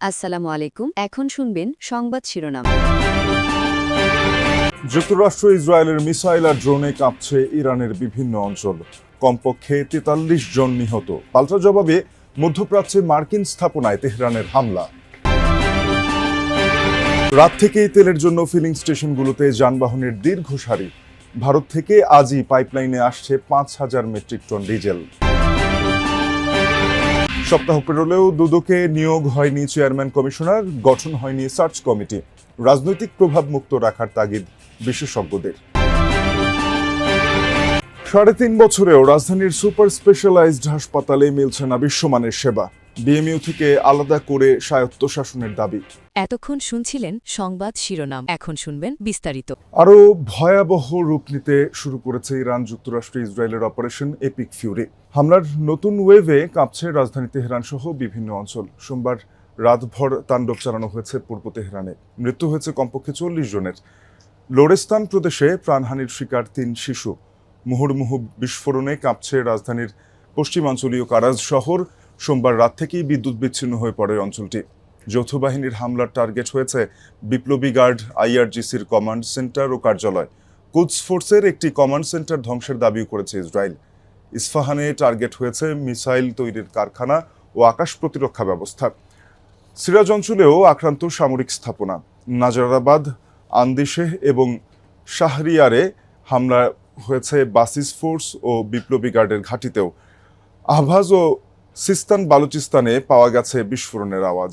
আসসালামু আলাইকুম। এখন শুনবেন সংবাদ শিরোনাম। যুক্তরাষ্ট্র ইসরায়েলের মিসাইল আর ড্রোনে কাঁপছে ইরানের বিভিন্ন অঞ্চল। কমপক্ষে ৪৩ জন নিহত। পাল্টা জবাবে মধ্যপ্রাচ্যে মার্কিন স্থাপনায় তেহরানের হামলা। রাত থেকেই তেলের জন্য ফিলিং স্টেশনগুলোতে যানবাহনের দীর্ঘ সারি। ভারত থেকে আজই পাইপলাইনে আসছে ৫,০০০ মেট্রিক টন ডিজেল। সপ্তাহ পেরোলেও দুদকে নিয়োগ হয়নি চেয়ারম্যান কমিশনার, গঠন হয়নি সার্চ কমিটি। রাজনৈতিক প্রভাব মুক্ত রাখার তাগিদ বিশেষজ্ঞদের। ৩.৫ বছরেও রাজধানীর সুপার স্পেশালাইজড হাসপাতালে মিলছে না বিশ্বমানের সেবা। বিএমইউ থেকে আলাদা করে স্বায়ত্তশাসনের দাবি। এতক্ষণ শুনছিলেন সংবাদ শিরোনাম। এখন শুনবেন বিস্তারিত। আরও ভয়াবহ রূপ নিতে শুরু করেছে ইরান যুক্তরাষ্ট্র ইসরায়েলের অপারেশন এপিক ফিউরি। হামলার নতুন ওয়েভে কাঁপছে রাজধানী তেহরান সহ বিভিন্ন অঞ্চল। সোমবার রাতভর তাণ্ডব চালানো হয়েছে পূর্ব তেহরানে। মৃত্যু হয়েছে কমপক্ষে ৪০ জনের। লোরেস্তান প্রদেশে প্রাণহানির শিকার ৩ শিশু। মুহুর্মুহু বিস্ফোরণে কাঁপছে রাজধানীর পশ্চিমাঞ্চলীয় কারাজ শহর। সোমবার রাত থেকেই বিদ্যুৎ বিচ্ছিন্ন হয়ে পড়ে অঞ্চলটি। যৌথ বাহিনীর হামলার টার্গেট হয়েছে বিপ্লবী গার্ড, আইআরজিসির কমান্ড সেন্টার ও কার্যালয়। কুদস ফোর্সের একটি কমান্ড সেন্টার ধ্বংসের দাবিও করেছে ইসরায়েল। ইস্পাহানে টার্গেট হয়েছে মিসাইল তৈরির কারখানা ও আকাশ প্রতিরক্ষা ব্যবস্থা। সিরাজ অঞ্চলেও আক্রান্ত সামরিক স্থাপনা। নাজারাবাদ, আন্দিশেহ এবং শাহরিয়ারে হামলা হয়েছে বাসিস ফোর্স ও বিপ্লবী গার্ডের ঘাঁটিতেও। আহভাজ ও সিস্তান বালুচিস্তানে পাওয়া গেছে বিস্ফোরণের আওয়াজ।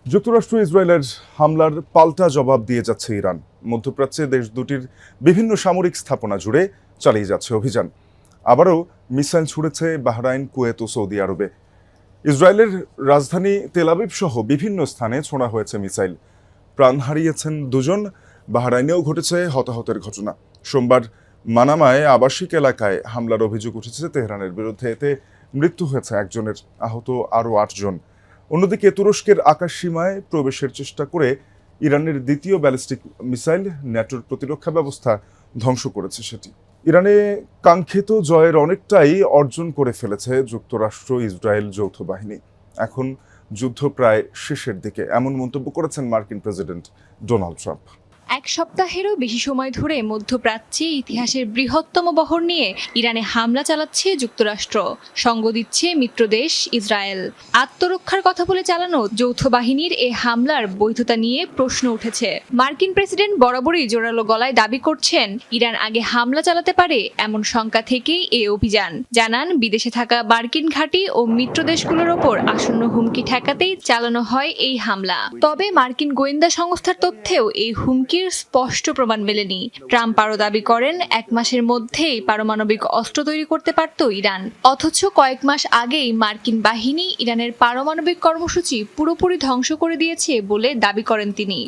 যুক্তরাষ্ট্র ইসরায়েলের হামলার পাল্টা জবাব দিয়ে যাচ্ছে ইরান। মধ্যপ্রাচ্যে দেশ দুটির বিভিন্ন সামরিক স্থাপনা জুড়ে চালিয়ে যাচ্ছে অভিযান। আবারও মিসাইল ছুড়েছে বাহরাইন, কুয়েত ও সৌদি আরবে। ইসরায়েলের রাজধানী তেল আবিব সহ বিভিন্ন স্থানে ছোড়া হয়েছে মিসাইল। প্রাণ হারিয়েছেন ২ জন। বাহরাইনেও ঘটেছে হতাহতের ঘটনা। সোমবার মানামায় আবাসিক এলাকায় হামলার অভিযোগ উঠেছে তেহরানের বিরুদ্ধে। এতে মৃত্যু হয়েছে ১ জনের, আহত আরও ৮ জন। অন্যদিকে তুরস্কের আকাশ সীমায় প্রবেশের চেষ্টা করে ইরানের দ্বিতীয় ব্যালিস্টিক মিসাইল ন্যাটোর প্রতিরক্ষা ব্যবস্থা ধ্বংস করেছে সেটি। ইরানে কাঙ্ক্ষিত জয়ের অনেকটাই অর্জন করে ফেলেছে যুক্তরাষ্ট্র ইসরায়েল যৌথ বাহিনী। এখন যুদ্ধ প্রায় শেষের দিকে, এমন মন্তব্য করেছেন মার্কিন প্রেসিডেন্ট ডোনাল্ড ট্রাম্প। এক সপ্তাহেরও বেশি সময় ধরে মধ্যপ্রাচ্যে ইতিহাসের বৃহত্তম বহর নিয়ে ইরানে হামলা চালাচ্ছে যুক্তরাষ্ট্র। সঙ্গ দিচ্ছে মিত্রদেশ ইসরায়েল। আত্মরক্ষার কথা বলে চালানো যৌথ বাহিনীর এ হামলার বৈধতা নিয়ে প্রশ্ন উঠেছে। মার্কিন প্রেসিডেন্ট বরাবরই জোরালো গলায় দাবি করছেন ইরান আগে হামলা চালাতে পারে এমন শঙ্কা থেকেই এ অভিযান। জানান, বিদেশে থাকা মার্কিন ঘাঁটি ও মিত্রদেশগুলোর ওপর আসন্ন হুমকি ঠেকাতেই চালানো হয় এই হামলা। তবে মার্কিন গোয়েন্দা সংস্থার তথ্যেও এই হুমকি স্পষ্ট প্রমাণ মেলেনি। ট্রাম্প আরও দাবি করেন ১ মাসের মধ্যেই পারমাণবিক অস্ত্র তৈরি করতে পারত ইরান। অথচ কয়েক মাস আগেই মার্কিন বাহিনী ইরানের পারমাণবিক কর্মসূচি পুরোপুরি ধ্বংস করে দিয়েছে বলে দাবি করেন তিনি।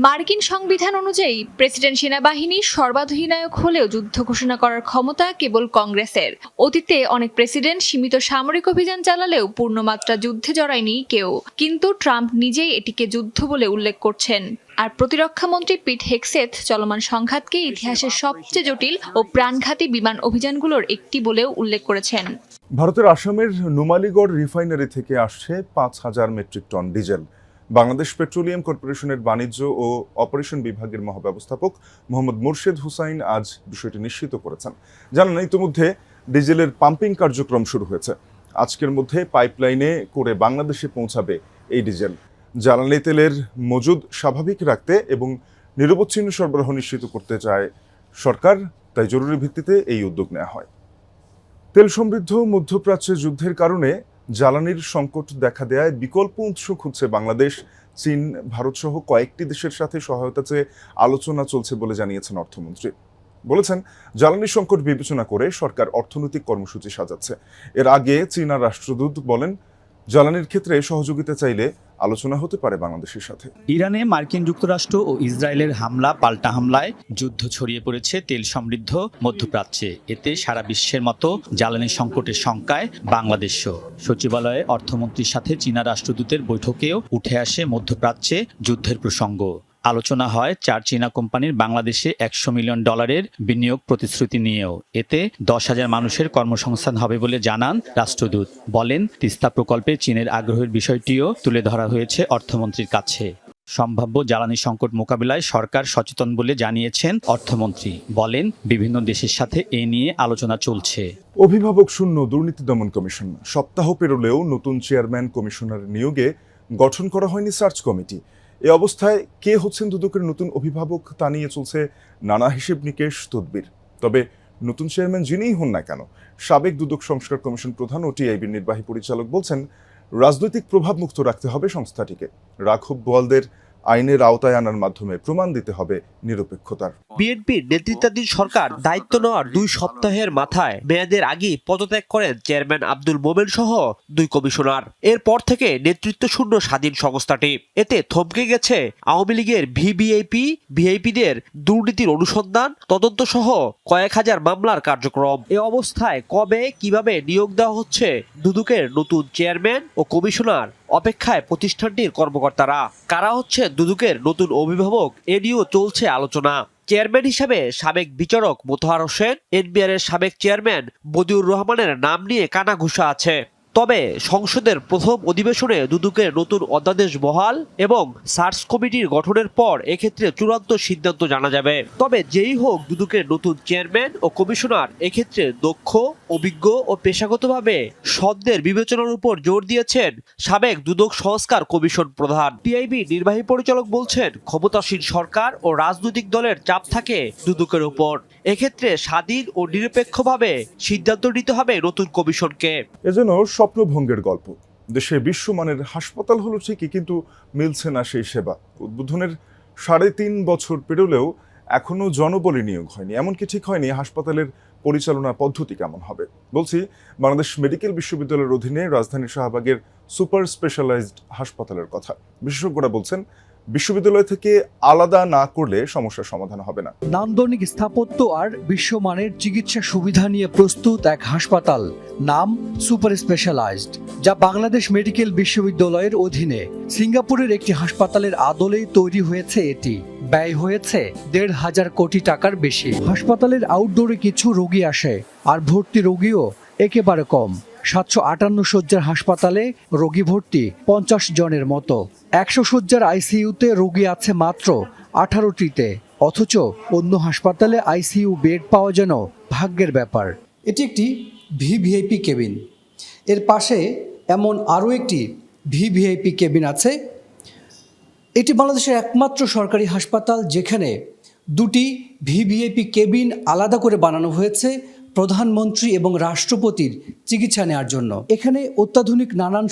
মার্কিন সংবিধান অনুযায়ী প্রেসিডেন্ট সেনাবাহিনীর সর্বাধিনায়ক হলেও যুদ্ধ ঘোষণা করার ক্ষমতা কেবল কংগ্রেসের। অতীতে অনেক প্রেসিডেন্ট সীমিত সামরিক অভিযান চালালেও পূর্ণমাত্রা যুদ্ধে জড়ায়নি কেউ। কিন্তু ট্রাম্প নিজেই এটিকে যুদ্ধ বলে উল্লেখ করছেন। আর প্রতিরক্ষামন্ত্রী পিট হেগসেথ চলমান সংঘাতকে ইতিহাসের সবচেয়ে জটিল ও প্রাণঘাতী বিমান অভিযানগুলোর একটি বলেও উল্লেখ করেছেন। ভারতের আসামের নুমালীগড় রিফাইনারি থেকে আসছে ৫,০০০ metric ton diesel. Bangladesh petroleum কর্পোরেশনের বাণিজ্য ও অপারেশন বিভাগের মহাব্যবস্থাপক মোহাম্মদ মুর্শেদ হুসাইন আজ বিষয়টি নিশ্চিত করেছেন। জানান, ইতিমধ্যে ডিজেলের পাম্পিং কার্যক্রম শুরু হয়েছে। আজকের মধ্যে পাইপলাইনে করে বাংলাদেশে পৌঁছাবে এই ডিজেল। জ্বালানি তেলের মজুদ স্বাভাবিক রাখতে এবং নিরবচ্ছিন্ন সরবরাহ নিশ্চিত করতে চায় সরকার, তাই জরুরি ভিত্তিতে এই উদ্যোগ নেওয়া হয়। তেল সমৃদ্ধ মধ্যপ্রাচ্যে যুদ্ধের কারণে জ্বালানির সংকট দেখা দেয়ায় বিকল্প উৎস খুঁজছে বাংলাদেশ। চীন, ভারত সহ কয়েকটি দেশের সাথে সহায়তা চেয়ে আলোচনা চলছে বলে জানিয়েছেন অর্থমন্ত্রী। বলেছেন, জ্বালানি সংকট বিবেচনা করে সরকার অর্থনৈতিক কর্মসূচি সাজাচ্ছে। এর আগে চীনা রাষ্ট্রদূত বলেন, জ্বালানির ক্ষেত্রে সহযোগিতা চাইলে আলোচনা হতে পারে বাংলাদেশের সাথে। ইরানে মার্কিন যুক্তরাষ্ট্র ও ইসরায়েলের হামলা পাল্টা হামলায় যুদ্ধ ছড়িয়ে পড়েছে তেল সমৃদ্ধ মধ্যপ্রাচ্যে। এতে সারা বিশ্বের মতো জ্বালানি সংকটের শঙ্কায় বাংলাদেশও। সচিবালয়ে অর্থমন্ত্রীর সাথে চীনা রাষ্ট্রদূতের বৈঠকেও উঠে আসে মধ্যপ্রাচ্যে যুদ্ধের প্রসঙ্গ। আলোচনা হয় 4 চীনা কোম্পানির বাংলাদেশে $100 মিলিয়ন বিনিয়োগ প্রতিশ্রুতি নিয়েও। এতে 10,000 মানুষের কর্মসংস্থান হবে বলে জানান রাষ্ট্রদূত। বলেন, তিস্তা প্রকল্পে চীনের আগ্রহের বিষয়টিও তুলে ধরা হয়েছে অর্থমন্ত্রীর কাছে। সম্ভাব্য জ্বালানি সংকট মোকাবিলায় সরকার সচেতন বলে জানিয়েছেন অর্থমন্ত্রী। বলেন, বিভিন্ন দেশের সাথে এ নিয়ে আলোচনা চলছে। অভিভাবক শূন্য দুর্নীতি দমন কমিশন সপ্তাহ পেরোলেও নতুন চেয়ারম্যান কমিশনার নিয়োগে গঠন করা হয়নি সার্চ কমিটি। এ অবস্থায় কে হচ্ছেন দুদকের নতুন অভিভাবক তা নিয়ে চলছে নানা হিসেব নিকেশ তদবির। তবে নতুন চেয়ারম্যান যিনিই হন না কেন, সাবেক দুদক সংস্কার কমিশন প্রধান ও টিআইবির নির্বাহী পরিচালক বলছেন, রাজনৈতিক প্রভাব মুক্ত রাখতে হবে সংস্থাটিকে। রাঘব বোয়ালদের আইনের আওতায় আনার মাধ্যমে প্রমাণ দিতে হবে নিরপেক্ষতার। বিএনপির নেতৃত্বাধীন সরকার দায়িত্ব নেওয়ার 2 সপ্তাহের মাথায় মেয়াদের আগেই পদত্যাগ করেন চেয়ারম্যান আব্দুল মোমেন সহ 2 কমিশনার। এরপর থেকে নেতৃত্ব শূন্য স্বাধীন সংস্থাটি। এতে থমকে গেছে আওয়ামী লীগের ভিআইপিদের দুর্নীতির অনুসন্ধান, তদন্ত সহ কয়েক হাজার মামলার কার্যক্রম। এ অবস্থায় কবে কিভাবে নিয়োগ দেওয়া হচ্ছে দুদকের নতুন চেয়ারম্যান ও কমিশনার অপেক্ষায় প্রতিষ্ঠানটির কর্মকর্তারা। কারা হচ্ছে দুদকের নতুন অভিভাবক এ নিয়েও চলছে আলোচনা। চেয়ারম্যান হিসেবে সাবেক বিচারক মোতাহার হোসেন, এনবিআর এর সাবেক চেয়ারম্যান বদিউর রহমানের নাম নিয়ে কানাঘুষা আছে। তবে সংসদের প্রথম অধিবেশনে দুদকের নতুন অধ্যাদেশ বহাল এবং সার্চ কমিটির গঠনের পর এক্ষেত্রে চূড়ান্ত সিদ্ধান্ত জানা যাবে। তবে যেই হোক, দুদকের নতুন চেয়ারম্যান ও কমিশনার এক্ষেত্রে দক্ষ, অভিজ্ঞ ও পেশাগতভাবে সৎদের বিবেচনার উপর জোর দিয়েছেন সাবেক দুদক সংস্কার কমিশন প্রধান। টিআইবি নির্বাহী পরিচালক বলছেন, ক্ষমতাসীন সরকার ও রাজনৈতিক দলের চাপ থাকে দুদকের উপর। এক্ষেত্রে স্বাধীন ও নিরপেক্ষভাবে সিদ্ধান্ত নিতে হবে নতুন কমিশনকে। এজন্য স্বপ্নভঙ্গের গল্প। দেশে বিশ্বমানের হাসপাতাল হলো ঠিকই, কিন্তু মিলছে না সেই সেবা। উদ্বোধনের 3.5 বছর পেরোলেও এখনো জনবলি নিয়োগ হয়নি। এমনকি ঠিক হয়নি হাসপাতালের পরিচালনা পদ্ধতি কেমন হবে। বলছি বাংলাদেশ মেডিকেল বিশ্ববিদ্যালয়ের অধীনে রাজধানীর শাহবাগের সুপার স্পেশালাইজড হাসপাতালের কথা। বিশেষজ্ঞরা বলছেন, বিশ্ববিদ্যালয় থেকে আলাদা না করলে সমস্যার সমাধান হবে না। নান্দনিক স্থাপত্য আর বিশ্বমানের চিকিৎসা সুবিধা নিয়ে প্রস্তুত এক হাসপাতাল, নাম সুপার স্পেশালাইজড, যা বাংলাদেশ মেডিকেল বিশ্ববিদ্যালয়ের অধীনে। সিঙ্গাপুরের একটি হাসপাতালের আদলেই তৈরি হয়েছে এটি। ব্যয় হয়েছে 1,500 কোটি টাকার বেশি। হাসপাতালের আউটডোরে কিছু রোগী আসে, আর ভর্তি রোগীও একেবারে কম। 758 শয্যার হাসপাতালে রোগী ভর্তি 50 জনের মতো। 100 শয্যার আইসিইউতে রোগী আছে মাত্র 18টিতে, অথচ অন্য হাসপাতালে আইসিইউ বেড পাওয়া যেন ভাগ্যের ব্যাপার। এটি একটি ভিভিআইপি কেবিন। এর পাশে এমন আরও একটি ভিভিআইপি কেবিন আছে। এটি বাংলাদেশের একমাত্র সরকারি হাসপাতাল যেখানে 2টি ভিভিআইপি কেবিন আলাদা করে বানানো হয়েছে প্রধানমন্ত্রী এবং রাষ্ট্রপতির চিকিৎসা নেওয়ার জন্য। এখানে অত্যাধুনিক নানান